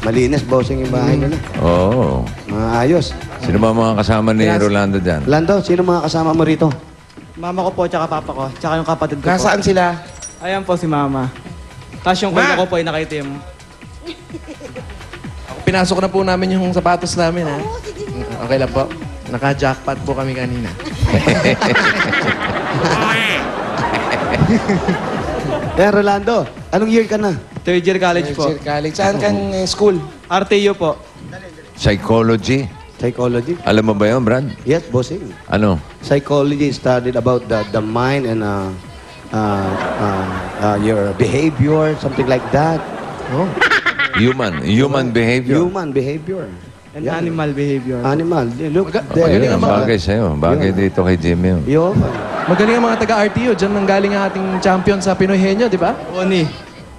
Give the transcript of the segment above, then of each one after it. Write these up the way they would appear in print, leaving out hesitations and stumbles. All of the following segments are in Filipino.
Malinis, bossing yung bahay nila. Oo. Maayos. Sino ba mga kasama ni Rolando dyan? Lando, sino mga kasama mo rito? Mama ko po, tsaka papa ko, tsaka yung kapatid ko Nasaan sila? po. Ayan po si mama. Tapos yung kuya ko po ay nakaitim. Pinasok na po namin yung sapatos namin, ha? Okay lang po. Naka-jackpot po kami kanina. Eh, Rolando, anong year ka na? Third year college po. Sir College. Saan kang school? RTU po. Psychology? Psychology? Alam mo ba yun, Brad? Yes, bossing. Ano? Psychology studied about the mind and your behavior, something like that. Oh. Human behavior. Human behavior. And animal behavior. Animal. Look Magaling there. ang bagay sa'yo. Bagay dito kay Jimmy. Yo. Magaling ang mga taga-RTU. Diyan nang galing ang ating champion sa Pinoy Henyo, di ba? Boni.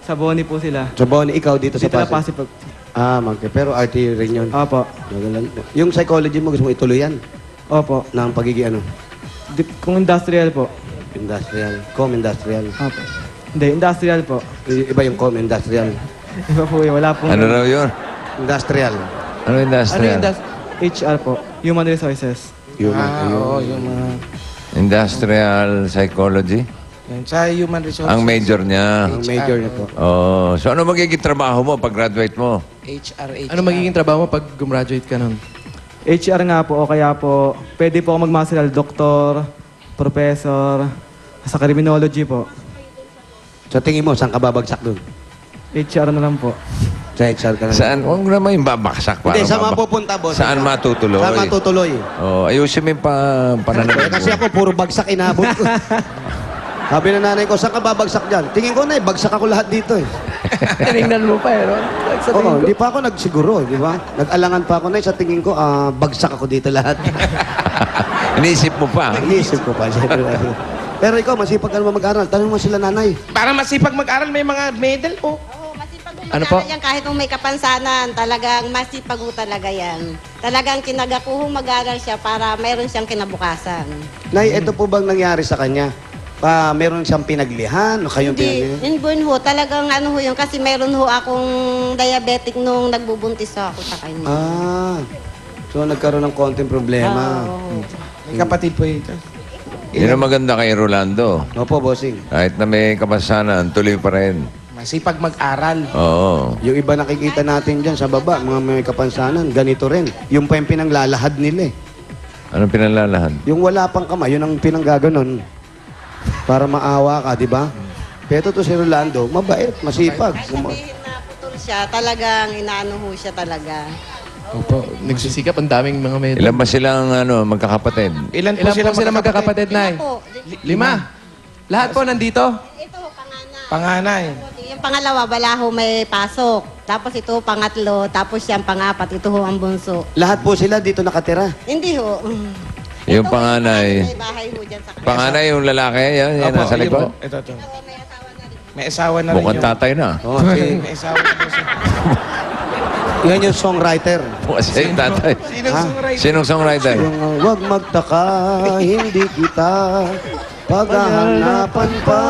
Sa Boni po sila. So, Bonnie, ikaw dito sa Dito na Pasig. Pasig. Ah, pero RT rin yun. Opo. Magalang. Yung psychology mo, gusto mo ituloy yan? Opo. Ng pagiging ano? Kung industrial po. Industrial. Com-industrial. Opo. Hindi, industrial po. Iba yung com-industrial. Iba po yun. Wala pong... Ano raw yun? Industrial. Ano Ano industrial? yung HR po. Human Resources. Human. oo, yung mga... Industrial psychology? Yan, sa human resources. Ang major niya. Ang major niya po. Oh, so ano magiging trabaho mo pag graduate mo? Ano magiging trabaho mo pag gumraduate ka nun? HR nga po o kaya po, pwede po ako magmasteral doktor, professor, sa criminology po. Sa tingin mo, saan ka babagsak dun? HR na lang po. Sa HR ka na. Saan? Huwag naman yung babaksak. Hindi, parang saan babak- mapupunta, boss? Saan matutuloy? Saan matutuloy? Oh, ayusin mo yung pananamit mo. Kasi ako, puro bagsak inabot ko. Sabi na nanay ko, saan ka babagsak dyan? Tingin ko na bagsak ako lahat dito eh. Tinignan mo pa, eh, no? Oo, hindi pa ako nagsiguro, di ba? Nag-alangan pa ako na sa tingin ko, bagsak ako dito lahat. Iniisip mo pa. Iisip ko pa, siyempre. Pero ikaw, masipag ka naman mag-aral. Tanong mo sila nanay. Para masipag mag-aral, may mga medal po. Oo, masipag Ano po? yan kahit kung may kapansanan, talagang masipag ho talaga yan. Talagang tinaga ko mag-aral siya para mayroon siyang kinabukasan. Nay, ito po bang nangyari sa kanya? Meron siyang pinaglihan? O kayong Hindi, pinaglihan? inborn ho, talagang ano ho yun, kasi mayroon ho akong diabetic nung nagbubuntis ako sa kanya. So nagkaroon ng konting problema. Oo. May kapatid po ito. Yun ang maganda kay Rolando. Opo, bossing. Kahit na may kapasanan, tuloy pa rin. Masipag mag-aral. Oo. Yung iba nakikita natin dyan sa baba, mga may kapansanan, ganito rin. Yung pa yung pinanglalahad nila eh. Anong pinalalahan? Yung wala pang kamay, yun ang pinanggaganon. Para maawa ka, di ba? Pero to si Rolando, mabait, masipag. Kahit sabihin na putol siya, talagang inaano ho siya talaga. Opo, nagsisikap. Ang daming mga medal. Ilan ba silang magkakapatid? Ilan Ilan po sila magkakapatid, Nay? Po, 5. Lahat po nandito? ito ho, panganay. Panganay. Yung pangalawa, wala ho may pasok. Tapos ito, pangatlo. Tapos siyang pangapat. Ito ho ang bunso. Lahat po sila dito nakatira. Hindi ho. Yung Ito, panganay. May bahay ho dyan sa kanila. Panganay yung lalaki, yan Opo, nasa yun likod. po. Ito. Oo, may asawa na rin. May asawa na rin Mukhang yun. tatay na. Oh, May asawa na rin siya. yan yung songwriter. Kasi yung tatay. Sinong songwriter? Sinong songwriter? Yung wag magtaka, hindi kita paghahanapan pa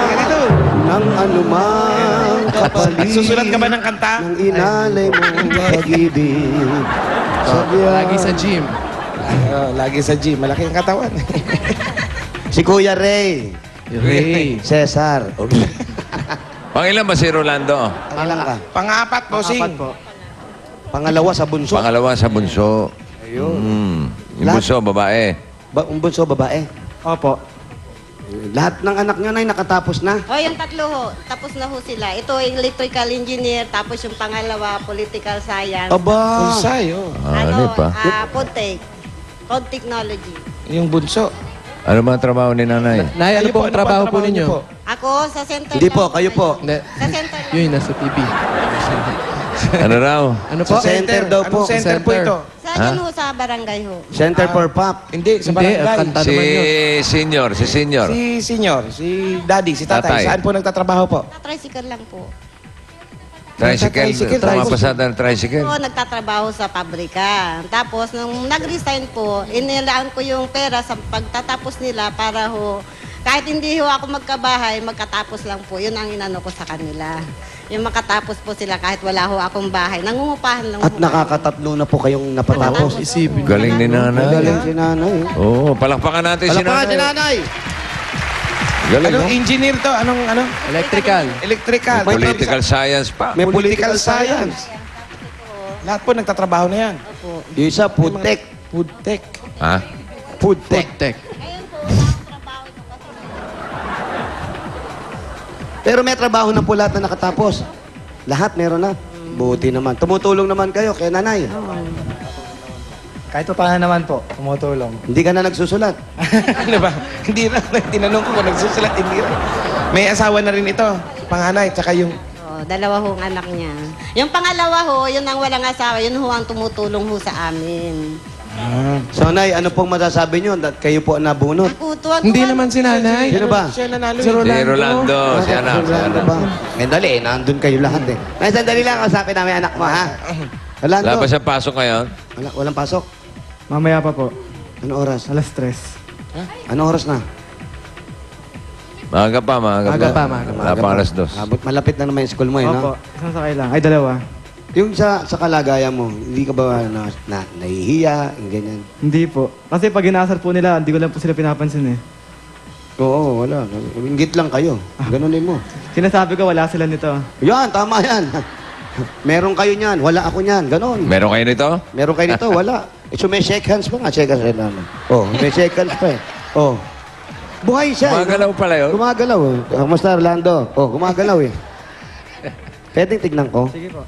Ganito. ng anumang kapalit Nagsusulat ka ba ng kanta? ng inalay mong pag-ibig. Sabihan. Lagi sa gym. Lagi sa gym. Malaki ang katawan. Si Kuya Ray. Ray. Cesar. Pangilan ba si Rolando? Pangilan ka? Pang-apat, bossing. Apat po. Pangalawa sa bunso. Pangalawa sa bunso. Ayun. Yung Lahat- bunso, babae. Ang bunso, babae. Opo. Lahat ng anak niyo na nakatapos na. O, yung tatlo ho. Tapos na ho sila. Ito, electrical engineer. Tapos yung pangalawa, political science. Aba! Pulsay, oh. Ano pa? Food tech. Food technology. Yung bunso. Ano ba ang trabaho ni nanay? Nay, ano Kayo po ang trabaho po niyo ninyo? po? Ako, sa center Hindi lang po, kayo po. Hindi. Sa center lang. Yun, nasa TV. Ano raw? Ano po? Sa center daw po. Anong center po Center. ito? Sa dyan ho, sa barangay ho. Center for Pop. Hindi, sa Hindi, barangay. kanta Si naman yun. senior, si senior. Si senior, si daddy, si tatay. Tatay. Saan po nagtatrabaho po? Sa tricycle lang po. Tricycle, Tricycle, tumapasada ng tricycle. Po, nagtatrabaho sa pabrika. Tapos, nung nag-resign po, inilaan ko yung pera sa pagtatapos nila para ho, kahit hindi ho ako magkabahay, magkatapos lang po. Yun ang inano ko sa kanila. yung makatapos po sila kahit wala ho akong bahay. Nangungupahan lang At ho. nakakatatlo na po kayong napatapos. Isipin. Galing ni nanay. Magaling si nanay. Oo, palakpakan natin si Palakpakan si nanay. nanay. Galing, no? Anong engineer to? Anong ano? Electrical. Electrical. Political science pa. May Political science. Lahat po nagtatrabaho na yan. Yung isa, food tech. Food tech. Ha? Food tech. Tech. Pero may trabaho na po lahat na nakatapos. Lahat meron na. Buti naman. Tumutulong naman kayo kay nanay. Kahit pa paano naman po, tumutulong. Hindi ka na nagsusulat. Ano ba? Hindi na. Tinanong ko kung nagsusulat. Hindi na. May asawa na rin ito. Panganay. Tsaka yung... Oo, dalawa hong anak niya. Yung pangalawa ho, yun ang walang asawa, yun ho ang tumutulong ho sa amin. So, Nay, ano pong masasabi nyo? Kayo po ang nabunot. Ako, tuwag Hindi naman si nanay. Sino ba? Siya nanalo. Si eh. Si Rolando, si anak. Si Rolando anak. ba? Eh, dali, nandun kayo lahat eh. Nay, sandali lang, kausapin namin anak mo, ha? Rolando. Wala ba siya pasok ngayon? Walang pasok. Mamaya pa po, Ano oras? alas 3. Ano oras na? Maaga pa, maaga pa. Maaga pa, maaga pa. Wala pa alas 2. Malapit na naman yung school mo, eh, Opo, no? isang sakay lang. Ay, dalawa. Yung sa kalagayan mo, hindi ka ba nahihiya, yung ganyan? Hindi po. Kasi pag inasar po nila, hindi ko lang po sila pinapansin eh. Oo, wala. Inggit lang kayo. Ganunin mo. Sinasabi ko, wala sila nito. Yan, tama yan. Meron kayo niyan, wala ako niyan. Ganon. Meron kayo nito? Meron kayo nito, wala. So may shake hands pa nga. Shake hands rin naman. Oh, may shake hands pa eh. Oh. Buhay siya. Gumagalaw pala yun. Gumagalaw. Eh. Kamusta, Orlando? Oh, gumagalaw eh. Pwedeng tignan ko. Sige po.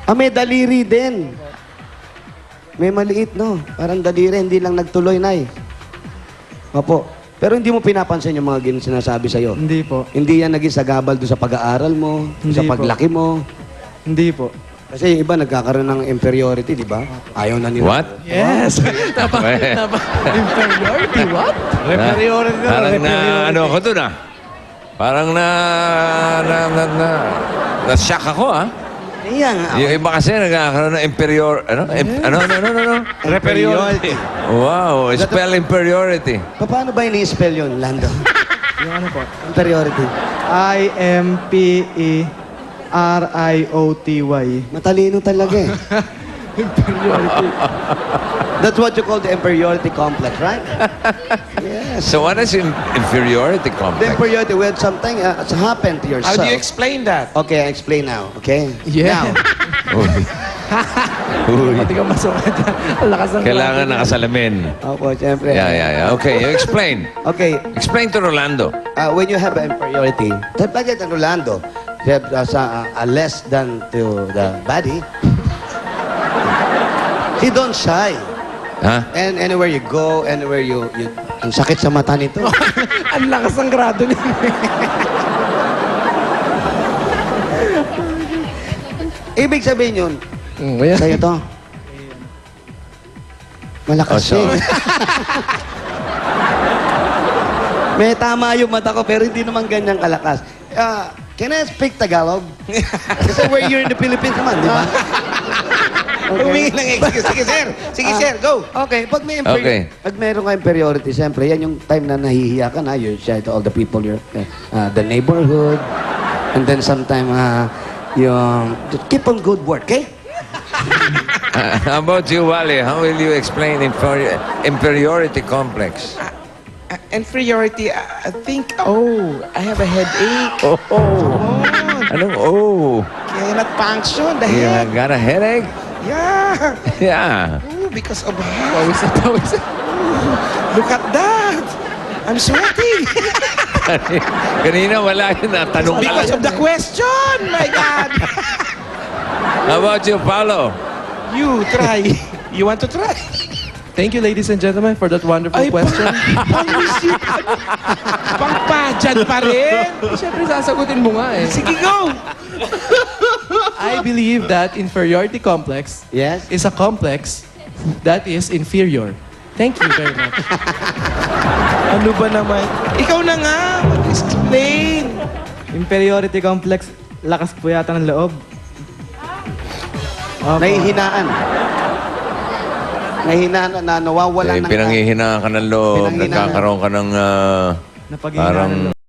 Ah, may daliri din. May maliit, no? Parang daliri, hindi lang nagtuloy, Nay. Opo. Pero hindi mo pinapansin yung mga sinasabi sa'yo. Hindi po. Hindi yan naging sagabal doon sa pag-aaral mo, Hindi sa po. paglaki mo. Hindi po. Kasi yung iba nagkakaroon ng inferiority, di ba? Ayaw na nila. What? Yes. Eh, Inferiority, what? Parang na, ano ako dun ah. Parang na-shock ako ah. Iya nga. Yung iba kasi nagkakaroon ng ano? Ano? Inferiority. Wow, spell inferiority. Paano ba ini-spell yun, Lando? Yung ano po? Inferiority. I-M-P-E-R-I-O-T-Y. Matalino talaga eh. That's what you call the inferiority complex, right? Yes. So what is inferiority The complex? inferiority when something has happened to How yourself. do you explain that? Okay, I explain now. Okay? Yeah. Now, Uy. Pati ka masukat dyan. Ang lakas ng Kailangan nakasalamin. opo, siyempre. Yeah. Okay, you explain. Okay, Explain to Rolando. when you have inferiority, like at Rolando, you have a less than to the body, he don't shy. Ha? And anywhere you go, anywhere you ang sakit sa mata nito. Ang lakas ng grado niya. Ibig sabihin yun, Yan. sa'yo to. Malakas Oh, eh. May tama yung mata ko, pero hindi naman ganyang kalakas. Can I speak Tagalog? Kasi we're here in the Philippines naman, di ba? Humingi ng excuse. Sige, sir. Sige, sir. Go. Okay, pag may Okay. pag meron ka inferiority, siyempre, yan yung time na nahihiya ka na. You share to all the people, the neighborhood, and then sometime, yung, just keep on good work, okay? How about you, Wally? How will you explain inferiority complex? Inferiority, I think, I have a headache. Anong oh? Cannot function. The You head. got a headache? Yeah. Yeah. Because of head. Pawis na pawis. Look at that. I'm sweating. Kanina wala yun. Tanong ka Because lang. of the question. My God. How about you, Paulo? You try. You want to try? Thank you, ladies and gentlemen, for that wonderful question. Pang-isip. Pang-pageant pa rin. Siyempre, sasagutin mo nga eh. Sige, go. I believe that inferiority complex Yes? is a complex that is inferior. Thank you very much. Ano ba naman? Ikaw na nga. Explain. Inferiority complex, lakas po yata ng loob. Opo. Nahihinaan. Nahihinaan na nawawalan ng... Pinanghihinaan ka ng loob. Pinanghihinaan. Nagkakaroon ka ng Napaghihinaan parang ng loob.